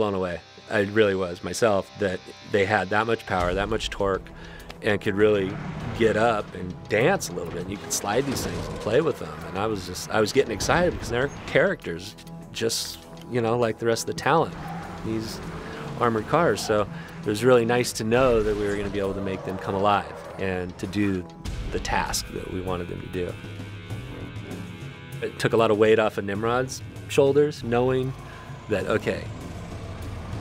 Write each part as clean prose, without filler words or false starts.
blown away. I really was myself, that they had that much power, that much torque, and could really get up and dance a little bit. You could slide these things and play with them. And I was getting excited because they're characters, just, you know, like the rest of the talent, these armored cars. So it was really nice to know that we were going to be able to make them come alive and to do the task that we wanted them to do. It took a lot of weight off of Nimrod's shoulders, knowing that, okay,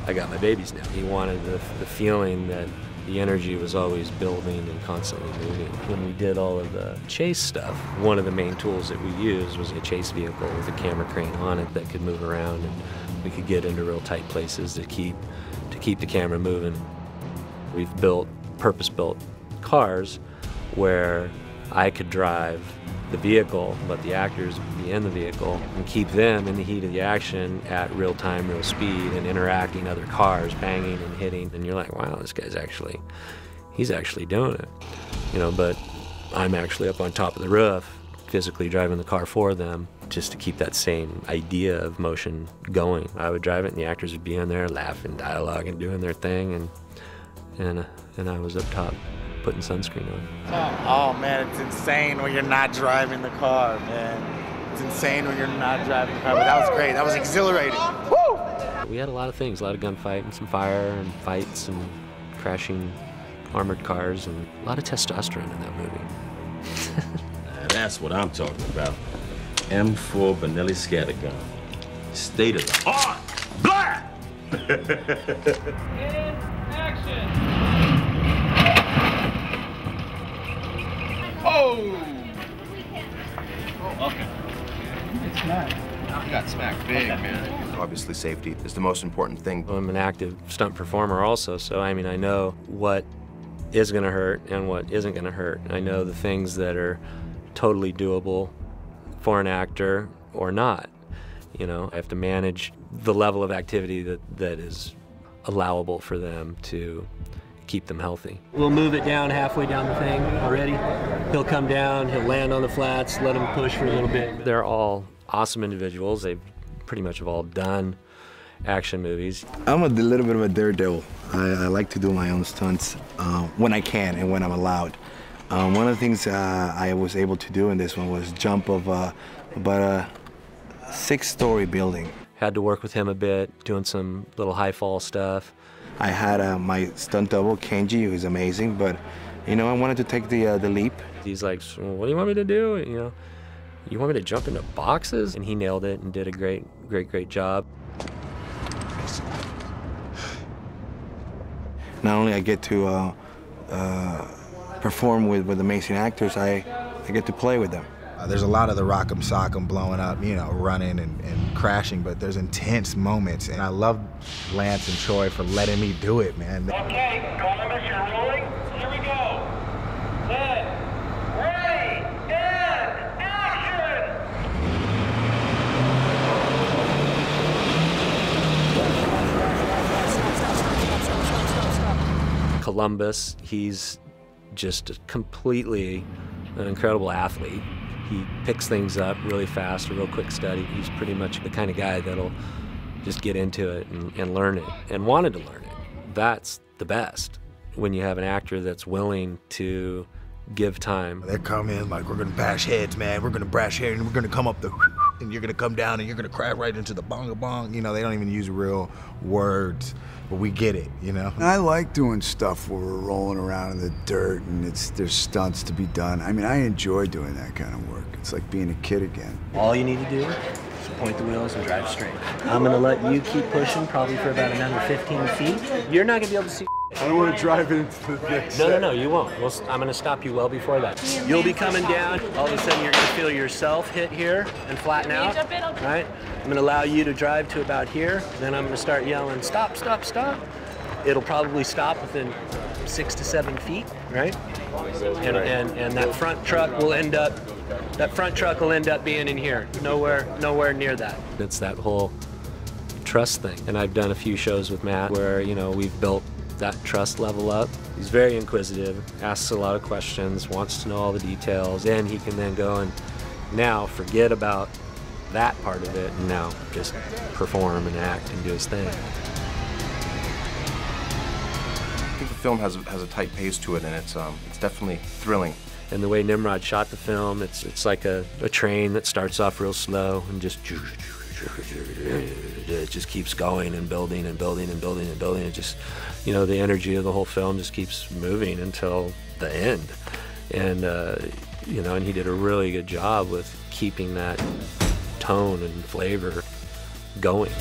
I got my babies now. He wanted the feeling that the energy was always building and constantly moving. When we did all of the chase stuff, one of the main tools that we used was a chase vehicle with a camera crane on it that could move around, and we could get into real tight places to keep the camera moving. We've built purpose-built cars where I could drive the vehicle, but the actors would be in the vehicle and keep them in the heat of the action at real time, real speed, and interacting other cars, banging and hitting. And you're like, wow, this guy's he's actually doing it. You know, but I'm actually up on top of the roof, physically driving the car for them, just to keep that same idea of motion going. I would drive it and the actors would be in there laughing, dialoguing, doing their thing, and I was up top putting sunscreen on. Oh man, it's insane when you're not driving the car, man. It's insane when you're not driving the car, but that was great. That was exhilarating. Woo! We had a lot of things, a lot of gunfight and some fire and fights and crashing armored cars and a lot of testosterone in that movie. That's what I'm talking about. M4 Benelli scattergun. State of the art. Blah! In action. Oh! Okay. It's smacked. You got smacked big, man. Obviously, safety is the most important thing. I'm an active stunt performer also, so I mean, I know what is going to hurt and what isn't going to hurt. I know the things that are totally doable for an actor or not. You know, I have to manage the level of activity that is allowable for them to keep them healthy. We'll move it down halfway down the thing already. He'll come down, he'll land on the flats, let him push for a little bit. They're all awesome individuals. They've pretty much have all done action movies. I'm a little bit of a daredevil. I like to do my own stunts when I can and when I'm allowed. One of the things I was able to do in this one was jump of about a 6-story building. Had to work with him a bit, doing some little high fall stuff. I had my stunt double, Kenji, who's amazing, but you know, I wanted to take the leap. He's like, well, what do you want me to do? You know, you want me to jump into boxes? And he nailed it and did a great job. Not only I get to perform with amazing actors, I get to play with them. There's a lot of the rock'em sock'em blowing up, you know, running and crashing, but there's intense moments, and I love Lance and Troy for letting me do it, man. Okay, Columbus, you're rolling. Here we go. Set, ready, and action! Columbus, he's just completely an incredible athlete. He picks things up really fast, a real quick study. He's pretty much the kind of guy that'll just get into it and learn it, and wanted to learn it. That's the best, when you have an actor that's willing to give time. They come in like, we're gonna bash heads, man. We're gonna bash heads, and we're gonna come up the and you're gonna come down and you're gonna crash right into the bonga bong. You know, they don't even use real words, but we get it, you know? I like doing stuff where we're rolling around in the dirt and there's stunts to be done. I mean, I enjoy doing that kind of work. It's like being a kid again. All you need to do is point the wheels and drive straight. I'm gonna let you keep pushing probably for about another 15 feet. You're not gonna be able to see. I don't want to drive into the next. No, you won't. I'm going to stop you well before that. You'll be coming down. All of a sudden, you're going to feel yourself hit here and flatten out. Right? I'm going to allow you to drive to about here. Then I'm going to start yelling, stop, stop, stop. It'll probably stop within 6 to 7 feet, right? And that front truck will end up. That front truck will end up being in here. Nowhere near that. It's that whole trust thing. And I've done a few shows with Matt where, you know, we've built that trust level up. He's very inquisitive, asks a lot of questions, wants to know all the details, and he can then go and now forget about that part of it and now just perform and act and do his thing. film has a tight pace to it, and it's definitely thrilling. And the way Nimrod shot the film, it's like a train that starts off real slow and just it just keeps going and building and building and building and building. It just, you know, the energy of the whole film just keeps moving until the end. And you know, and he did a really good job with keeping that tone and flavor going.